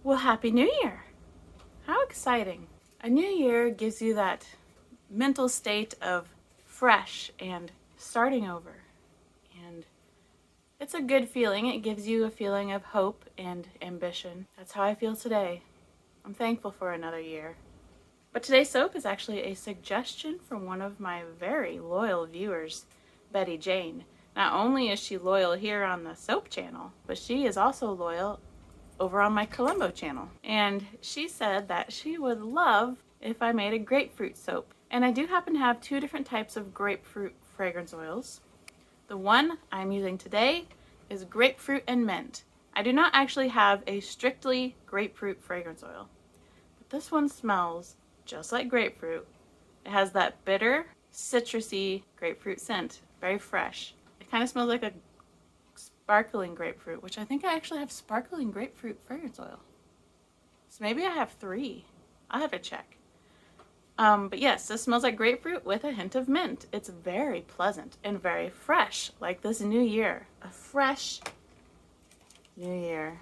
Well, Happy New Year! How exciting! A new year gives you that mental state of fresh and starting over. And it's a good feeling. It gives you a feeling of hope and ambition. That's how I feel today. I'm thankful for another year. But today's soap is actually a suggestion from one of my very loyal viewers, Betty Jane. Not only is she loyal here on the soap channel, but she is also loyal over on my Colombo channel. And she said that she would love if I made a grapefruit soap. And I do happen to have two different types of grapefruit fragrance oils. The one I'm using today is Grapefruit and Mint. I do not actually have a strictly grapefruit fragrance oil, but this one smells just like grapefruit. It has that bitter, citrusy grapefruit scent, very fresh. It kind of smells like a sparkling grapefruit, which I think I actually have sparkling grapefruit fragrance oil. So maybe I have 3. I'll have to check. But yes, this smells like grapefruit with a hint of mint. It's very pleasant and very fresh, like this new year. A fresh new year.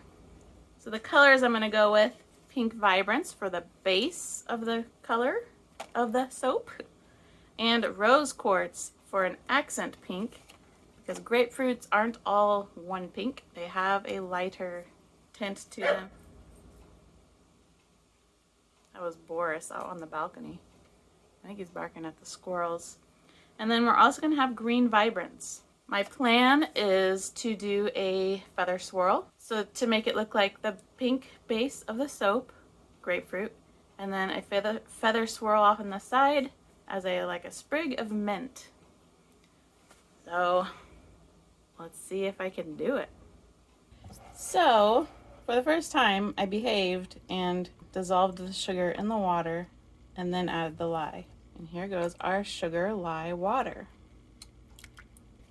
So the colors I'm going to go with, Pink Vibrance for the base of the color of the soap, and Rose Quartz for an accent pink, because grapefruits aren't all one pink. They have a lighter tint to them. That was Boris out on the balcony. I think he's barking at the squirrels. And then we're also going to have Green Vibrance. My plan is to do a feather swirl, so to make it look like the pink base of the soap, grapefruit, and then a feather swirl off on the side as like a sprig of mint. So let's see if I can do it. So for the first time, I behaved and dissolved the sugar in the water and then added the lye. And here goes our sugar lye water.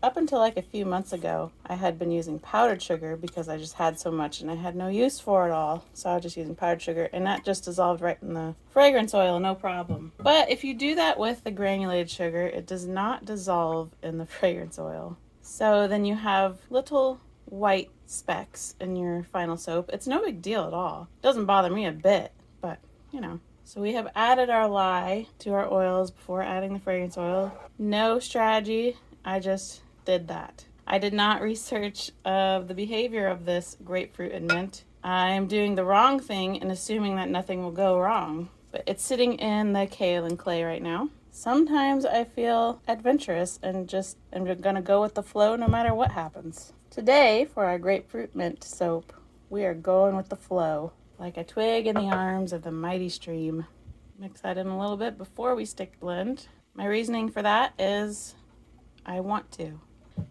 Up until like a few months ago, I had been using powdered sugar because I just had so much and I had no use for it all. So I was just using powdered sugar, and that just dissolved right in the fragrance oil, no problem. But if you do that with the granulated sugar, it does not dissolve in the fragrance oil. So then you have little white specks in your final soap. It's no big deal at all. It doesn't bother me a bit, but you know. So we have added our lye to our oils before adding the fragrance oil. No strategy, I just did that. I did not research the behavior of this grapefruit and mint. I'm doing the wrong thing and assuming that nothing will go wrong. But it's sitting in the kaolin clay right now. Sometimes I feel adventurous and just am gonna go with the flow no matter what happens. Today, for our grapefruit mint soap, we are going with the flow, like a twig in the arms of the mighty stream. Mix that in a little bit before we stick blend. My reasoning for that is I want to.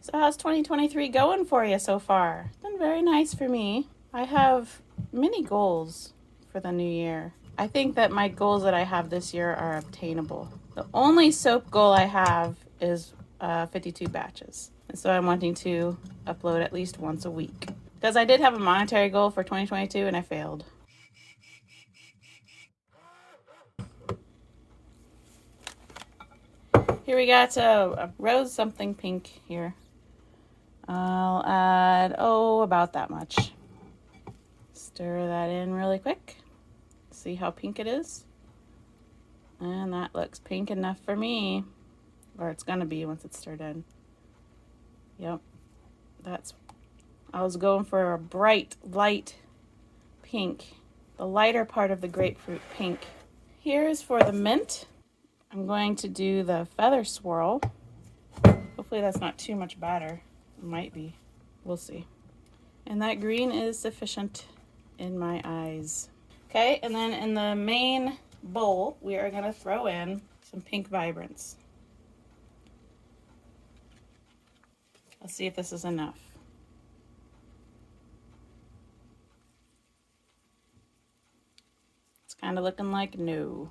So how's 2023 going for you so far? It's been very nice for me. I have many goals for the new year. I think that my goals that I have this year are obtainable. The only soap goal I have is 52 batches. And so I'm wanting to upload at least once a week. Because I did have a monetary goal for 2022 and I failed. Here we got a rose something pink here. I'll add, about that much. Stir that in really quick. See how pink it is? And that looks pink enough for me. Or it's gonna be once it's stirred in. Yep. I was going for a bright, light pink. The lighter part of the grapefruit pink. Here is for the mint. I'm going to do the feather swirl. Hopefully that's not too much batter. It might be. We'll see. And that green is sufficient in my eyes. Okay, and then in the main bowl, we are going to throw in some Pink Vibrance. Let's see if this is enough. It's kind of looking like no.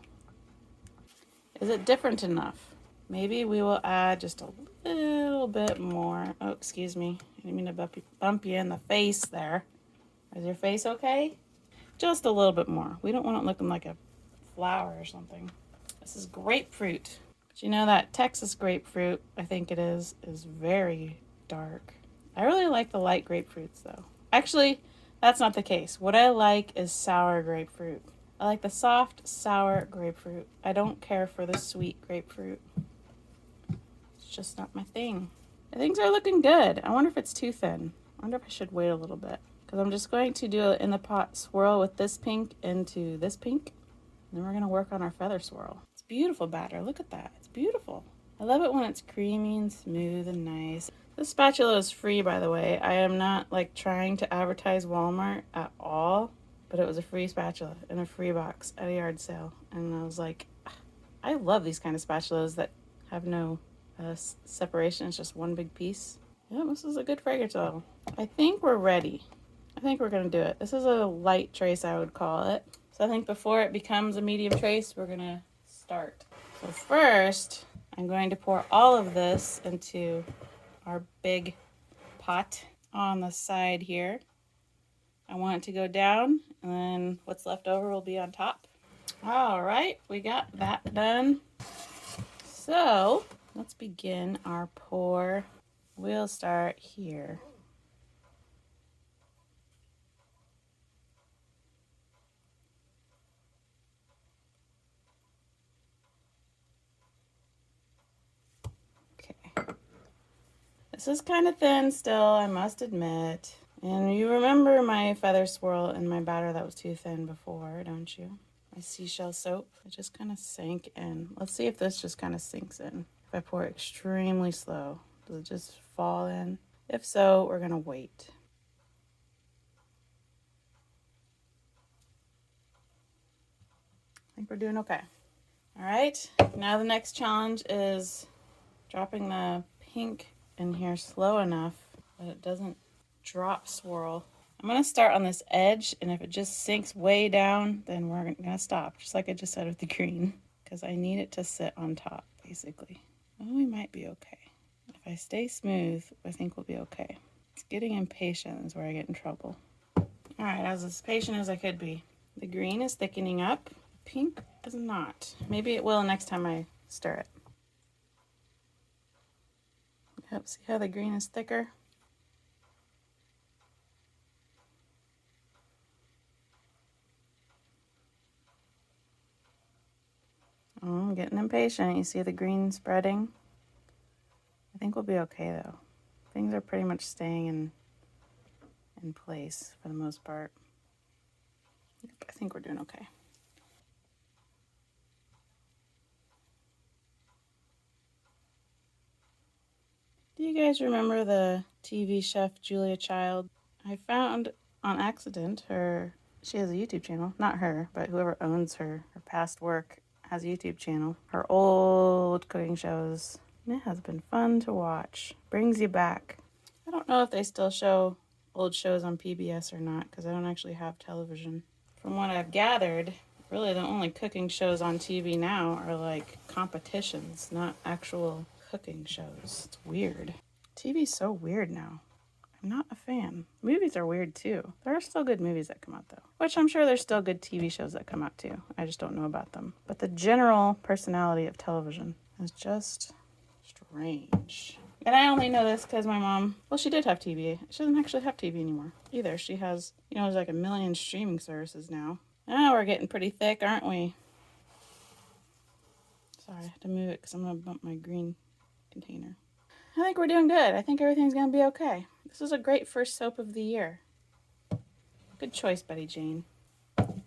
Is it different enough? Maybe we will add just a little bit more. Oh, excuse me. I didn't mean to bump you in the face there. Is your face okay? Just a little bit more. We don't want it looking like a flower or something. This is grapefruit. But you know that Texas grapefruit, I think it is very dark. I really like the light grapefruits though. Actually, That's not the case. What I like is sour grapefruit. I like the soft, sour grapefruit. I don't care for the sweet grapefruit. It's just not my thing. Things are looking good. I wonder if it's too thin. I wonder if I should wait a little bit. Because I'm just going to do it in the pot swirl with this pink into this pink. And then we're going to work on our feather swirl. It's beautiful batter. Look at that. It's beautiful. I love it when it's creamy and smooth and nice. This spatula is free, by the way. I am not like trying to advertise Walmart at all, but it was a free spatula in a free box at a yard sale. And I was like, I love these kind of spatulas that have no separation. It's just one big piece. Yeah, this is a good fragrance oil. I think we're ready. I think we're going to do it. This is a light trace, I would call it. So I think before it becomes a medium trace, we're going to start. So first, I'm going to pour all of this into our big pot on the side here. I want it to go down, and then what's left over will be on top. All right, we got that done. So let's begin our pour. We'll start here. Okay. This is kind of thin still, I must admit. And you remember my feather swirl and my batter that was too thin before, don't you? My seashell soap. It just kind of sank in. Let's see if this just kind of sinks in. If I pour it extremely slow, does it just fall in? If so, we're going to wait. I think we're doing okay. All right, now the next challenge is dropping the pink in here slow enough that it doesn't drop swirl. I'm going to start on this edge, and if it just sinks way down, then we're going to stop, just like I just said with the green, because I need it to sit on top, basically. Oh, we might be okay. If I stay smooth, I think we'll be okay. It's getting impatient is where I get in trouble. All right, I was as patient as I could be. The green is thickening up. Pink is not. Maybe it will next time I stir it. Yep, see how the green is thicker? Oh, I'm getting impatient. You see the green spreading? I think we'll be okay though. Things are pretty much staying in place for the most part. Yep, I think we're doing okay. Do you guys remember the TV chef Julia Child? I found on accident she has a YouTube channel. Not her, but whoever owns her past work has a YouTube channel. Her old cooking shows. And it has been fun to watch. Brings you back. I don't know if they still show old shows on PBS or not, because I don't actually have television. From what I've gathered, really the only cooking shows on TV now are like competitions, not actual cooking shows. It's weird. TV's so weird now. I'm not a fan. Movies are weird too. There are still good movies that come out though, which I'm sure there's still good TV shows that come out too. I just don't know about them. But the general personality of television is just strange. And I only know this because my mom, well, she did have TV. She doesn't actually have TV anymore either. She has, there's like a million streaming services now. Now we're getting pretty thick, aren't we? Sorry, I have to move it because I'm going to bump my green container. I think we're doing good. I think everything's going to be okay. This is a great first soap of the year. Good choice, Betty Jane.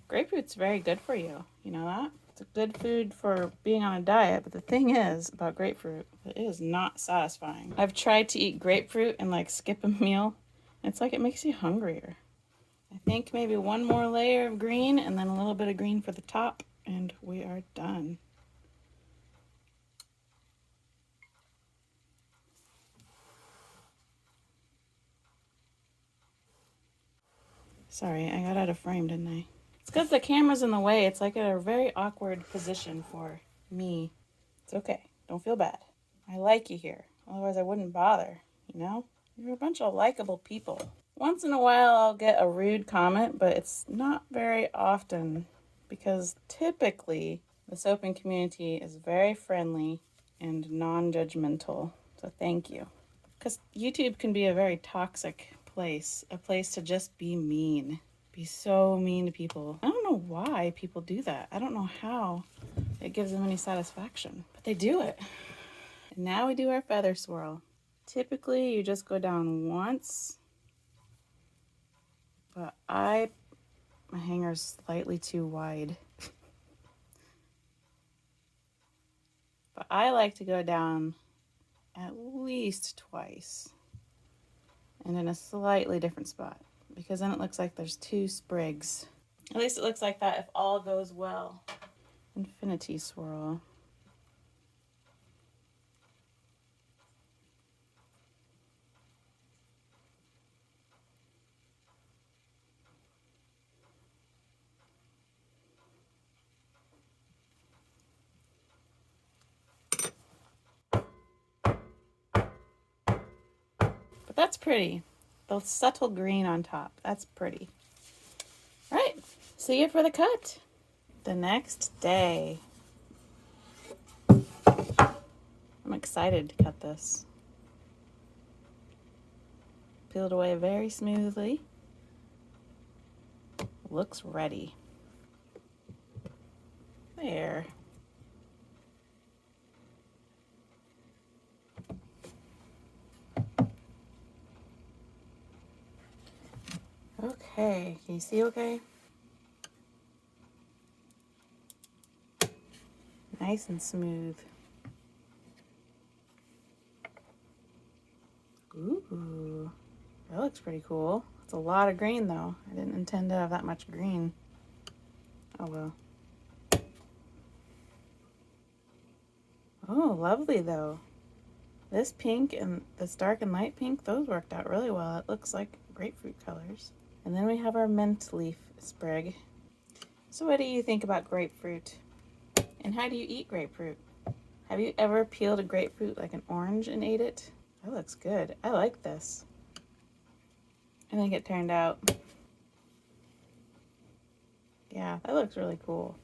Grapefruit's very good for you. You know that? It's a good food for being on a diet, but the thing is about grapefruit, it is not satisfying. I've tried to eat grapefruit and like skip a meal. It's like it makes you hungrier. I think maybe one more layer of green and then a little bit of green for the top, and we are done. Sorry, I got out of frame, didn't I? It's because the camera's in the way. It's like at a very awkward position for me. It's okay. Don't feel bad. I like you here. Otherwise I wouldn't bother, You're a bunch of likable people. Once in a while I'll get a rude comment, but it's not very often because typically the soaping community is very friendly and non-judgmental. So thank you. Because YouTube can be a very toxic place. A place to just be mean. Be so mean to people. I don't know why people do that. I don't know how it gives them any satisfaction, but they do it. And now we do our feather swirl. Typically, you just go down once, but my hanger's slightly too wide. But I like to go down at least twice and in a slightly different spot, because then it looks like there's two sprigs. At least it looks like that if all goes well. Infinity swirl. But that's pretty. The subtle green on top. That's pretty. All right. See you for the cut. The next day. I'm excited to cut this. Peeled away very smoothly. Looks ready. There. Okay, can you see okay? Nice and smooth. Ooh, that looks pretty cool. It's a lot of green though. I didn't intend to have that much green. Oh well. Oh, lovely though. This pink and this dark and light pink, those worked out really well. It looks like grapefruit colors. And then we have our mint leaf sprig. So what do you think about grapefruit? And how do you eat grapefruit? Have you ever peeled a grapefruit like an orange and ate it? That looks good. I like this. I think it turned out. Yeah, that looks really cool.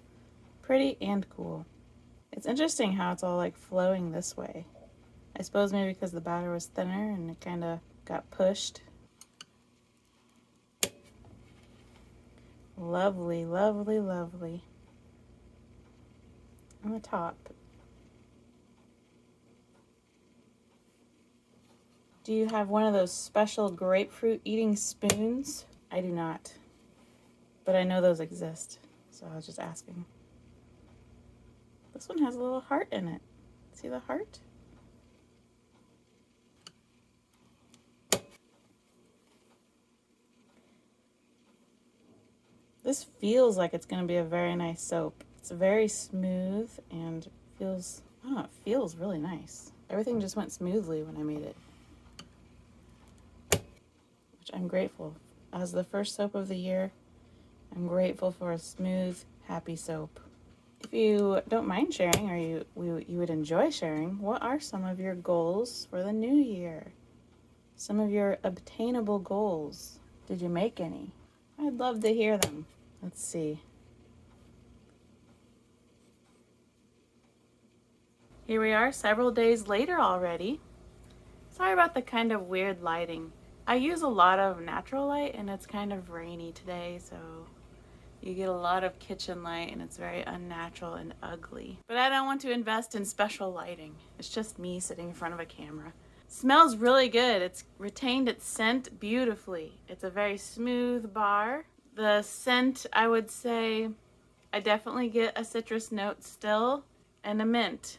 Pretty and cool. It's interesting how it's all like flowing this way. I suppose maybe because the batter was thinner and it kind of got pushed. Lovely, lovely, lovely. On the top. Do you have one of those special grapefruit eating spoons? I do not. But I know those exist, so I was just asking. This one has a little heart in it. See the heart? This feels like it's going to be a very nice soap. It's very smooth and feels, I don't know, it feels really nice. Everything just went smoothly when I made it, which I'm grateful. As the first soap of the year, I'm grateful for a smooth, happy soap. If you don't mind sharing, or you would enjoy sharing, what are some of your goals for the new year? Some of your obtainable goals. Did you make any? I'd love to hear them. Let's see. Here we are several days later already. Sorry about the kind of weird lighting. I use a lot of natural light and it's kind of rainy today, so you get a lot of kitchen light and it's very unnatural and ugly. But I don't want to invest in special lighting. It's just me sitting in front of a camera. Smells really good. It's retained its scent beautifully. It's a very smooth bar. The scent, I would say, I definitely get a citrus note still and a mint.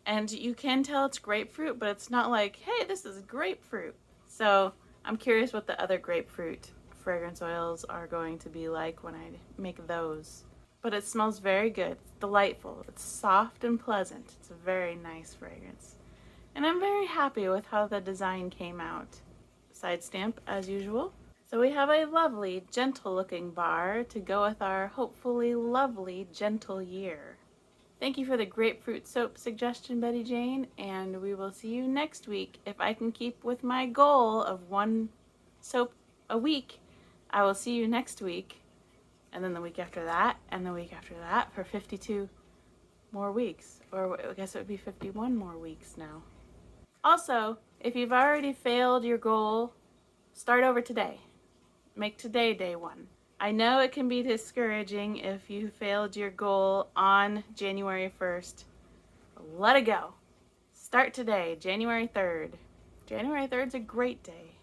And you can tell it's grapefruit, but it's not like, hey, this is grapefruit. So I'm curious what the other grapefruit fragrance oils are going to be like when I make those. But it smells very good. It's delightful. It's soft and pleasant. It's a very nice fragrance. And I'm very happy with how the design came out. Side stamp as usual. So we have a lovely, gentle looking bar to go with our hopefully lovely, gentle year. Thank you for the grapefruit soap suggestion, Betty Jane, and we will see you next week. If I can keep with my goal of one soap a week, I will see you next week, and then the week after that, and the week after that for 52 more weeks. Or I guess it would be 51 more weeks now. Also, if you've already failed your goal Start over today. Make today day one. I know it can be discouraging if you failed your goal on January 1st. Let it go. Start today, January 3rd. January 3rd is a great day.